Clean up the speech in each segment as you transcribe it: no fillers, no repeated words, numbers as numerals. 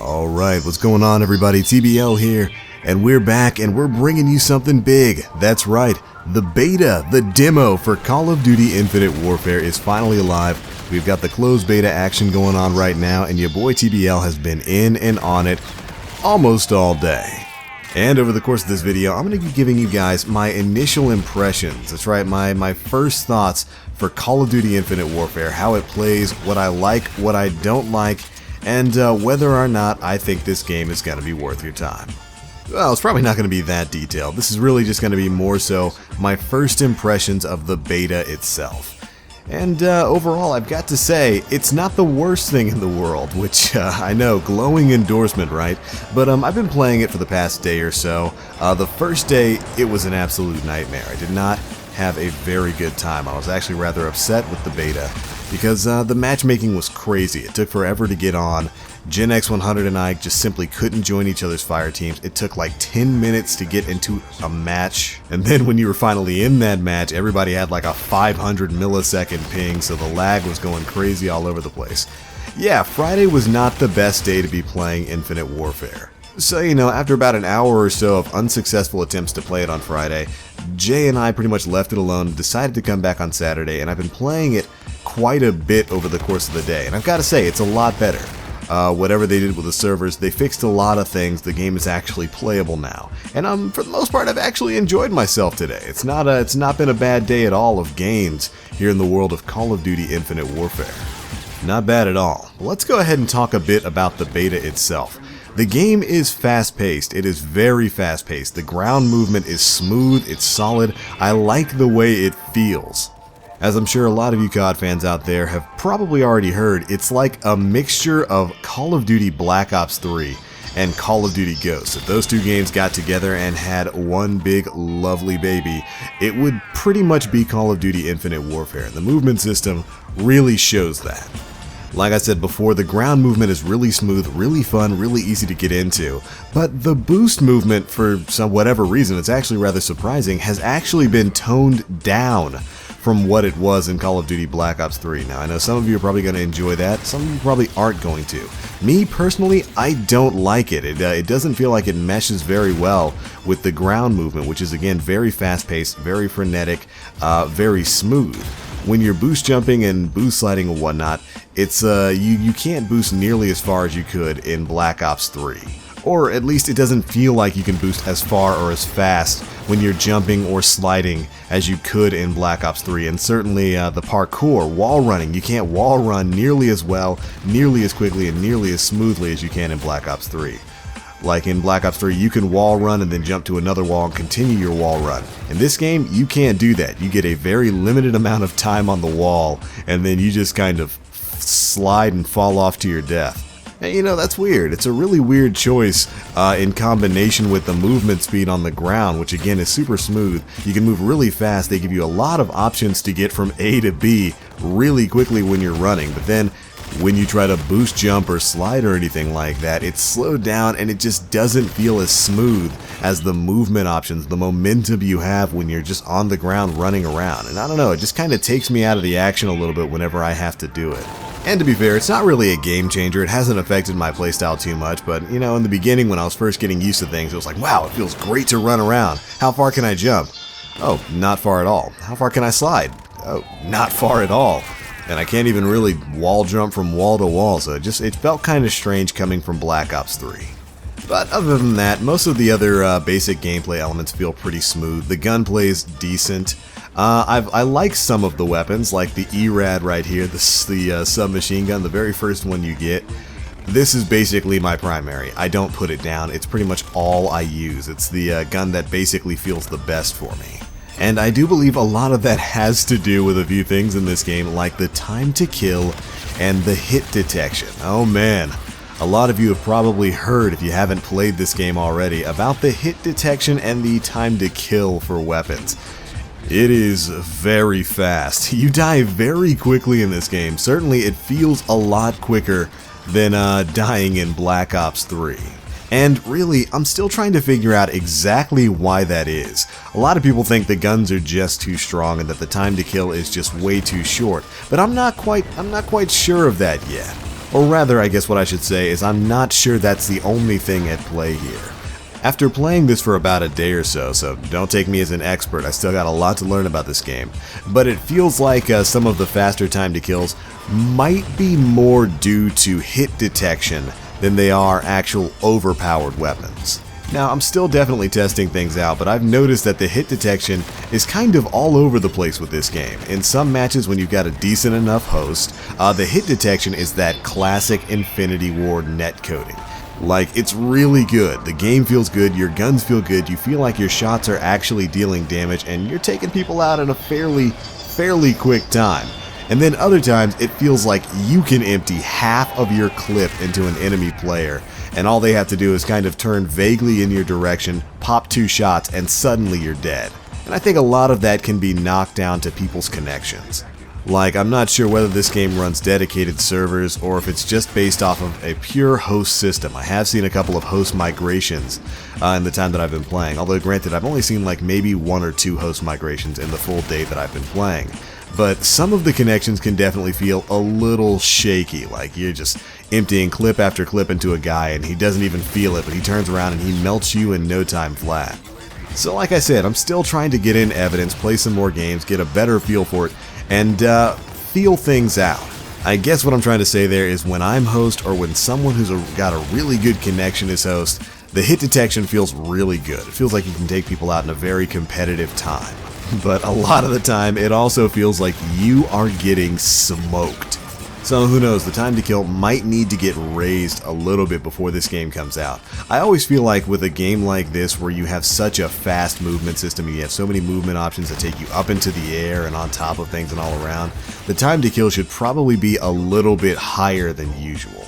Alright, what's going on everybody? TBL here, and we're back and we're bringing you something big. That's right, the beta, the demo for Call of Duty Infinite Warfare is finally alive. We've got the closed beta action going on right now, and your boy TBL has been in and on it almost all day. And over the course of this video, I'm going to be giving you guys my initial impressions. That's right, my first thoughts for Call of Duty Infinite Warfare, how it plays, what I like, what I don't like, and whether or not I think this game is going to be worth your time. Well, it's probably not going to be that detailed. This is really just going to be more so my first impressions of the beta itself. And overall, I've got to say, it's not the worst thing in the world, which I know, glowing endorsement, right? But I've been playing it for the past day or so. The first day, it was an absolute nightmare. I did not have a very good time. I was actually rather upset with the beta because the matchmaking was crazy. It took forever to get on. Gen X 100 and I just simply couldn't join each other's fire teams. It took like 10 minutes to get into a match. And then when you were finally in that match, everybody had like a 500 millisecond ping, so the lag was going crazy all over the place. Yeah, Friday was not the best day to be playing Infinite Warfare. So, you know, after about an hour or so of unsuccessful attempts to play it on Friday, Jay and I pretty much left it alone and decided to come back on Saturday, and I've been playing it quite a bit over the course of the day, and I've got to say, it's a lot better. Whatever they did with the servers, they fixed a lot of things. The game is actually playable now, and for the most part, I've actually enjoyed myself today. It's not been a bad day at all of games here in the world of Call of Duty Infinite Warfare. Not bad at all. Let's go ahead and talk a bit about the beta itself. The game is fast-paced. It is very fast-paced. The ground movement is smooth, it's solid. I like the way it feels. As I'm sure a lot of you COD fans out there have probably already heard, it's like a mixture of Call of Duty Black Ops 3 and Call of Duty Ghosts. If those two games got together and had one big lovely baby, it would pretty much be Call of Duty Infinite Warfare. The movement system really shows that. Like I said before, the ground movement is really smooth, really fun, really easy to get into, but the boost movement, for whatever reason, it's actually rather surprising, has actually been toned down from what it was in Call of Duty Black Ops 3. Now, I know some of you are probably going to enjoy that, some of you probably aren't going to. Me, personally, I don't like it. It doesning feel like it meshes very well with the ground movement, which is, again, very fast-paced, very frenetic, very smooth. When you're boost jumping and boost sliding and whatnot, it's you can't boost nearly as far as you could in Black Ops 3. Or at least it doesn't feel like you can boost as far or as fast when you're jumping or sliding as you could in Black Ops 3. And certainly the parkour, wall running, you can't wall run nearly as well, nearly as quickly, and nearly as smoothly as you can in Black Ops 3. Like in Black Ops 3, you can wall run and then jump to another wall and continue your wall run. In this game, you can't do that. You get a very limited amount of time on the wall, and then you just kind of slide and fall off to your death. And you know, that's weird. It's a really weird choice in combination with the movement speed on the ground, which again is super smooth. You can move really fast. They give you a lot of options to get from A to B really quickly when you're running, but then when you try to boost jump or slide or anything like that, it's slowed down and it just doesn't feel as smooth as the movement options, the momentum you have when you're just on the ground running around. And I don't know, it just kind of takes me out of the action a little bit whenever I have to do it. And to be fair, it's not really a game changer. It hasn't affected my playstyle too much, but you know, in the beginning when I was first getting used to things, it was like, wow, it feels great to run around. How far can I jump? Oh, not far at all. How far can I slide? Oh, not far at all. And I can't even really wall jump from wall to wall, so it felt kind of strange coming from Black Ops 3. But other than that, most of the other basic gameplay elements feel pretty smooth. The gunplay is decent. I like some of the weapons, like the ERAD right here, the submachine gun, the very first one you get. This is basically my primary. I don't put it down. It's pretty much all I use. It's the gun that basically feels the best for me. And I do believe a lot of that has to do with a few things in this game, like the time to kill and the hit detection. Oh man, a lot of you have probably heard, if you haven't played this game already, about the hit detection and the time to kill for weapons. It is very fast. You die very quickly in this game. Certainly it feels a lot quicker than dying in Black Ops 3. And really, I'm still trying to figure out exactly why that is. A lot of people think the guns are just too strong and that the time to kill is just way too short, but I'm not quite sure of that yet. Or rather, I guess what I should say is I'm not sure that's the only thing at play here. After playing this for about a day or so don't take me as an expert, I still got a lot to learn about this game, but it feels like some of the faster time to kills might be more due to hit detection than they are actual overpowered weapons. Now, I'm still definitely testing things out, but I've noticed that the hit detection is kind of all over the place with this game. In some matches when you've got a decent enough host, the hit detection is that classic Infinity Ward netcoding. Like, it's really good. The game feels good, your guns feel good, you feel like your shots are actually dealing damage, and you're taking people out in a fairly quick time. And then other times, it feels like you can empty half of your clip into an enemy player, and all they have to do is kind of turn vaguely in your direction, pop 2 shots, and suddenly you're dead. And I think a lot of that can be knocked down to people's connections. Like, I'm not sure whether this game runs dedicated servers or if it's just based off of a pure host system. I have seen a couple of host migrations in the time that I've been playing, although granted I've only seen like maybe 1 or 2 host migrations in the full day that I've been playing. But some of the connections can definitely feel a little shaky, like you're just emptying clip after clip into a guy and he doesn't even feel it, but he turns around and he melts you in no time flat. So like I said, I'm still trying to get in evidence, play some more games, get a better feel for it, and feel things out. I guess what I'm trying to say there is when I'm host or when someone who's got a really good connection is host, the hit detection feels really good. It feels like you can take people out in a very competitive time. But a lot of the time, it also feels like you are getting smoked. So who knows, the time to kill might need to get raised a little bit before this game comes out. I always feel like with a game like this where you have such a fast movement system and you have so many movement options that take you up into the air and on top of things and all around, the time to kill should probably be a little bit higher than usual.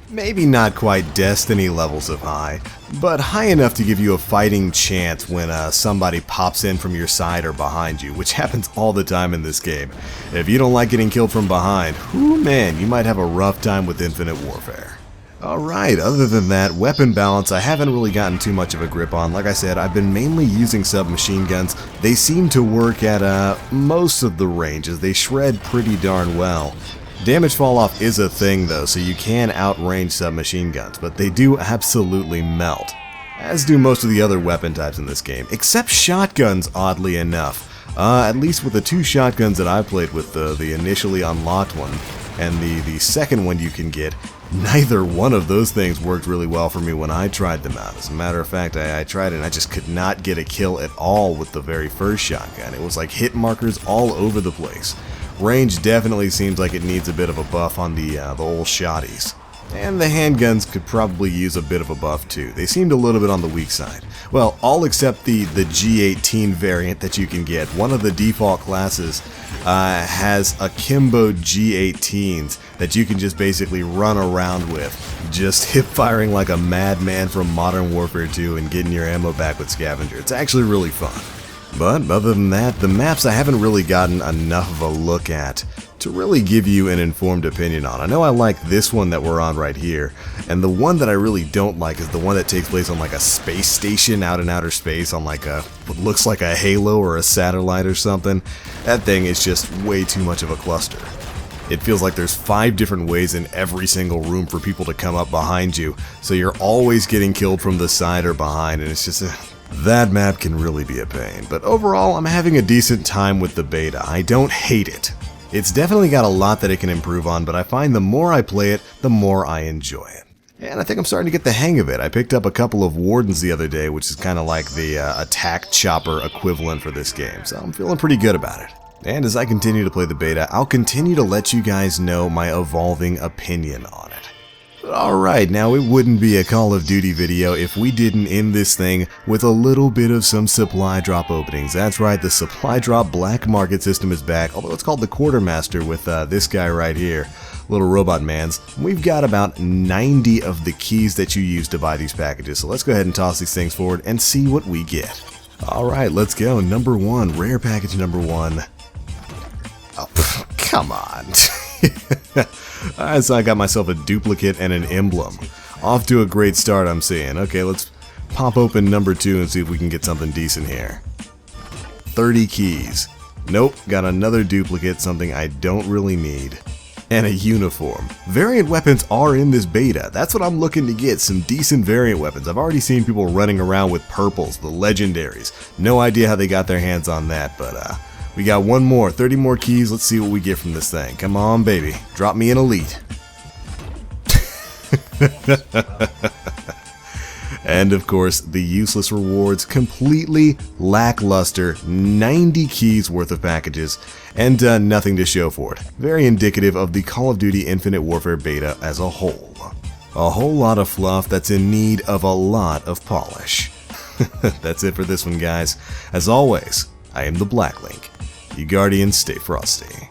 Maybe not quite Destiny levels of high, but high enough to give you a fighting chance when somebody pops in from your side or behind you, which happens all the time in this game. If you don't like getting killed from behind, whoo man, you might have a rough time with Infinite Warfare. Alright, other than that, weapon balance I haven't really gotten too much of a grip on. Like I said, I've been mainly using submachine guns. They seem to work at most of the ranges. They shred pretty darn well. Damage fall off is a thing though, so you can outrange submachine guns, but they do absolutely melt. As do most of the other weapon types in this game, except shotguns oddly enough. At least with the 2 shotguns that I played with, the initially unlocked one and the second one you can get, neither one of those things worked really well for me when I tried them out. As a matter of fact, I tried it and I just could not get a kill at all with the very first shotgun. It was like hit markers all over the place. Range definitely seems like it needs a bit of a buff on the old shotties. And the handguns could probably use a bit of a buff too. They seemed a little bit on the weak side. Well, all except the G18 variant that you can get. One of the default classes has akimbo G18s that you can just basically run around with, just hip firing like a madman from Modern Warfare 2 and getting your ammo back with Scavenger. It's actually really fun. But other than that, the maps I haven't really gotten enough of a look at to really give you an informed opinion on. I know I like this one that we're on right here, and the one that I really don't like is the one that takes place on like a space station out in outer space on like what looks like a halo or a satellite or something. That thing is just way too much of a cluster. It feels like there's 5 different ways in every single room for people to come up behind you, so you're always getting killed from the side or behind, and it's just that map can really be a pain. But overall, I'm having a decent time with the beta. I don't hate it. It's definitely got a lot that it can improve on, but I find the more I play it, the more I enjoy it. And I think I'm starting to get the hang of it. I picked up a couple of Wardens the other day, which is kind of like the attack chopper equivalent for this game, so I'm feeling pretty good about it. And as I continue to play the beta, I'll continue to let you guys know my evolving opinion on it. Alright, now it wouldn't be a Call of Duty video if we didn't end this thing with a little bit of some supply drop openings. That's right, the supply drop black market system is back, although it's called the Quartermaster with this guy right here, little robot mans. We've got about 90 of the keys that you use to buy these packages, so let's go ahead and toss these things forward and see what we get. Alright, let's go. Number 1, rare package number 1. Oh, come on. Alright, so I got myself a duplicate and an emblem. Off to a great start, I'm seeing. Okay, let's pop open number 2 and see if we can get something decent here. 30 keys. Nope, got another duplicate, something I don't really need. and a uniform. Variant weapons are in this beta. That's what I'm looking to get, some decent variant weapons. I've already seen people running around with purples, the legendaries. No idea how they got their hands on that, but we got one more, 30 more keys. Let's see what we get from this thing. Come on, baby. Drop me an elite. And of course, the useless rewards, completely lackluster, 90 keys worth of packages, and nothing to show for it. Very indicative of the Call of Duty Infinite Warfare beta as a whole. A whole lot of fluff that's in need of a lot of polish. That's it for this one, guys. As always, I am TheBlackLink. You Guardians, stay frosty.